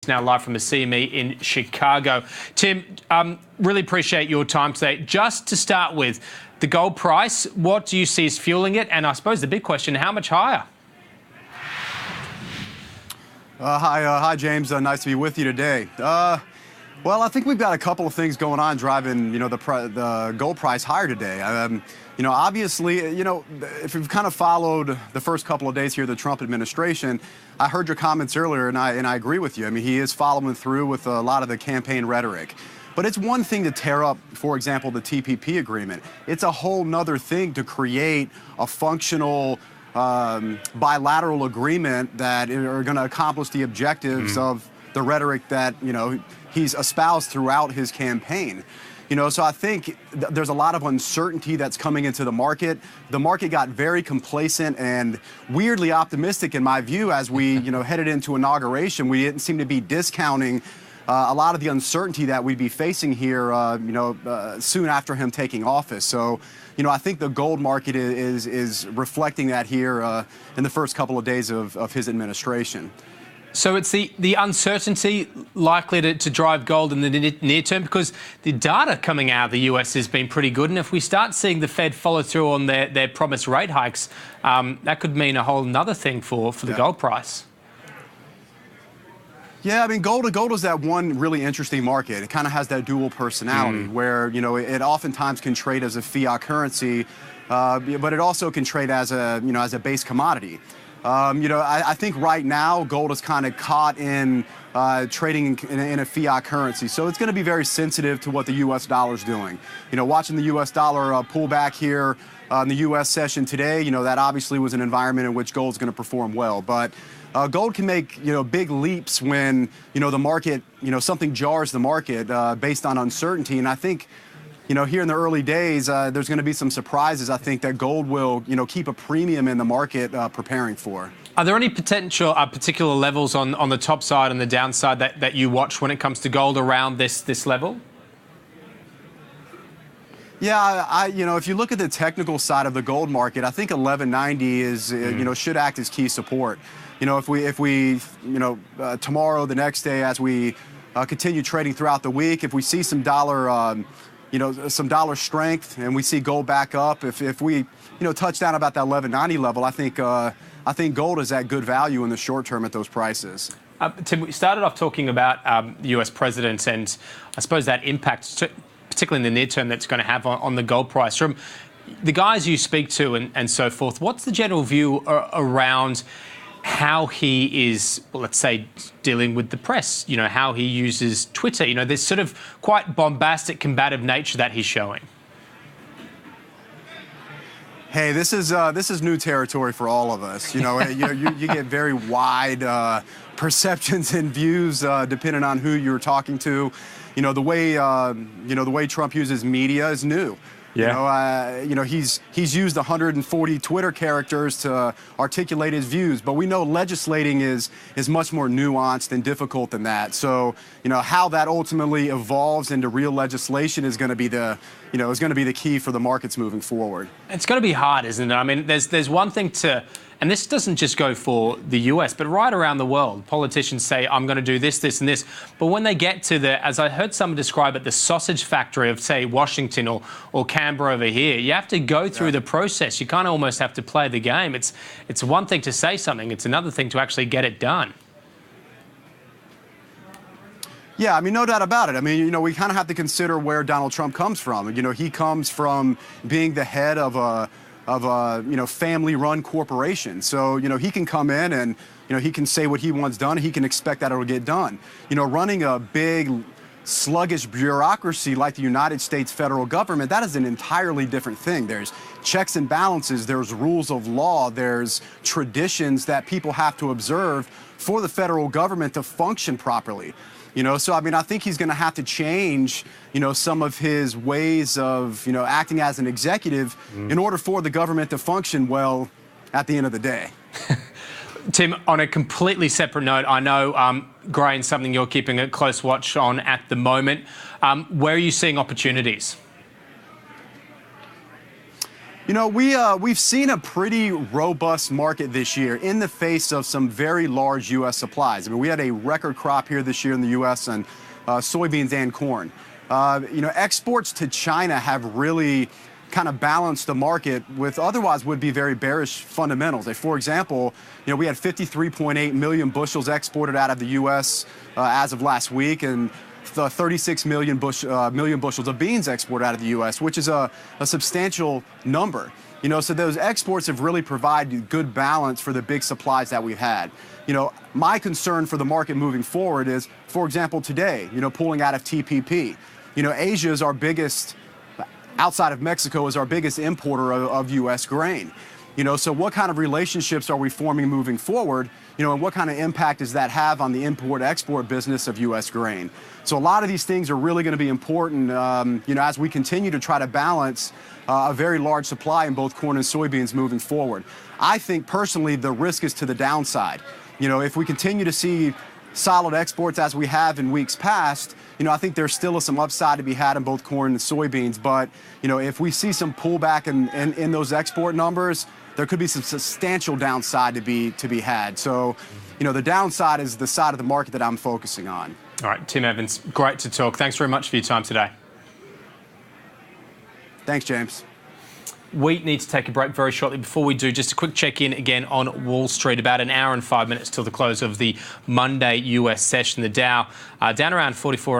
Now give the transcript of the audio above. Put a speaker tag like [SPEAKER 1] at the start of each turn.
[SPEAKER 1] now live from the CME in Chicago. Tim, really appreciate your time today. Just to start with, the gold price, what do you see as fueling it? And I suppose the big question, how much higher?
[SPEAKER 2] Hi, James. Nice to be with you today. Well, I think we've got a couple of things going on driving, the gold price higher today. Obviously, if you've kind of followed the first couple of days here of the Trump administration, I heard your comments earlier, and I agree with you. I mean, he is following through with a lot of the campaign rhetoric. But it's one thing to tear up, for example, the TPP agreement. It's a whole nother thing to create a functional bilateral agreement that are going to accomplish the objectives of the rhetoric that, he's espoused throughout his campaign. So I think there's a lot of uncertainty that's coming into the market. The market got very complacent and weirdly optimistic, in my view, as we, headed into inauguration. We didn't seem to be discounting a lot of the uncertainty that we'd be facing here, soon after him taking office. So, I think the gold market is reflecting that here in the first couple of days of his administration.
[SPEAKER 1] So it's the uncertainty likely to drive gold in the near term, because the data coming out of the US has been pretty good. And if we start seeing the Fed follow through on their promised rate hikes, that could mean a whole nother thing for the gold price.
[SPEAKER 2] Yeah, I mean, gold is that one really interesting market. It kind of has that dual personality where, it oftentimes can trade as a fiat currency, but it also can trade as a base commodity. I think right now gold is kind of caught in trading in a fiat currency. So it's going to be very sensitive to what the U.S. dollar is doing. Watching the U.S. dollar pull back here in the U.S. session today, that obviously was an environment in which gold is going to perform well. But gold can make, big leaps when, the market, something jars the market based on uncertainty. And I think, here in the early days, there's going to be some surprises, I think, that gold will, keep a premium in the market preparing for.
[SPEAKER 1] Are there any potential particular levels on the top side and the downside that you watch when it comes to gold around this level?
[SPEAKER 2] Yeah, if you look at the technical side of the gold market, I think 1190 is, should act as key support. If we tomorrow, the next day, as we continue trading throughout the week, if we see some dollar some dollar strength and we see gold back up, if we, touch down about that 1190 level, I think gold is at good value in the short term at those prices.
[SPEAKER 1] Tim, we started off talking about the US president and I suppose that impact, particularly in the near term, that's going to have on the gold price. From the guys you speak to and so forth, what's the general view around how he is, well, let's say, dealing with the press, how he uses Twitter, this sort of quite bombastic, combative nature that he's showing?
[SPEAKER 2] Hey, this is new territory for all of us. You get very wide perceptions and views depending on who you're talking to. The way Trump uses media is new.
[SPEAKER 1] Yeah.
[SPEAKER 2] He's used 140 Twitter characters to articulate his views, but we know legislating is much more nuanced and difficult than that. So, how that ultimately evolves into real legislation is going to be the key for the markets moving forward.
[SPEAKER 1] It's going to be hard, isn't it? I mean, there's one thing to, and this doesn't just go for the US, but right around the world, politicians say, I'm going to do this, this, and this. But when they get to as I heard someone describe it, the sausage factory of, say, Washington or Canberra over here, you have to go through the process. You kind of almost have to play the game. It's one thing to say something. It's another thing to actually get it done.
[SPEAKER 2] Yeah, I mean, no doubt about it. I mean, we kind of have to consider where Donald Trump comes from. He comes from being the head of a family-run corporation. So, he can come in and, he can say what he wants done. He can expect that it'll get done. Running a big, sluggish bureaucracy like the United States federal government, that is an entirely different thing. There's checks and balances. There's rules of law. There's traditions that people have to observe for the federal government to function properly. So, I mean, I think he's going to have to change, some of his ways of, acting as an executive in order for the government to function well at the end of the day.
[SPEAKER 1] Tim, on a completely separate note, I know grain's something you're keeping a close watch on at the moment. Where are you seeing opportunities?
[SPEAKER 2] You know, we've seen a pretty robust market this year in the face of some very large U.S. supplies. I mean, we had a record crop here this year in the U.S. on soybeans and corn. You know, exports to China have really kind of balanced the market with otherwise would be very bearish fundamentals. Like, for example, you know, we had 53.8 million bushels exported out of the U.S. As of last week, and 36 million bushels of beans exported out of the U.S., which is a substantial number. You know, so those exports have really provided good balance for the big supplies that we've had. You know, my concern for the market moving forward is, for example, today, you know, pulling out of TPP. You know, Asia is our biggest, outside of Mexico, is our biggest importer of U.S. grain. You know, so what kind of relationships are we forming moving forward? You know, and what kind of impact does that have on the import-export business of U.S. grain? So a lot of these things are really going to be important, you know, as we continue to try to balance a very large supply in both corn and soybeans moving forward. I think personally the risk is to the downside. You know, if we continue to see solid exports as we have in weeks past, you know, I think there still is some upside to be had in both corn and soybeans. But, you know, if we see some pullback in those export numbers, there could be some substantial downside to be had. So, you know, the downside is the side of the market that I'm focusing on.
[SPEAKER 1] All right, Tim Evans, great to talk. Thanks very much for your time today.
[SPEAKER 2] Thanks, James.
[SPEAKER 1] We need to take a break very shortly. Before we do, just a quick check-in again on Wall Street. About an hour and 5 minutes till the close of the Monday US session. The Dow down around 44.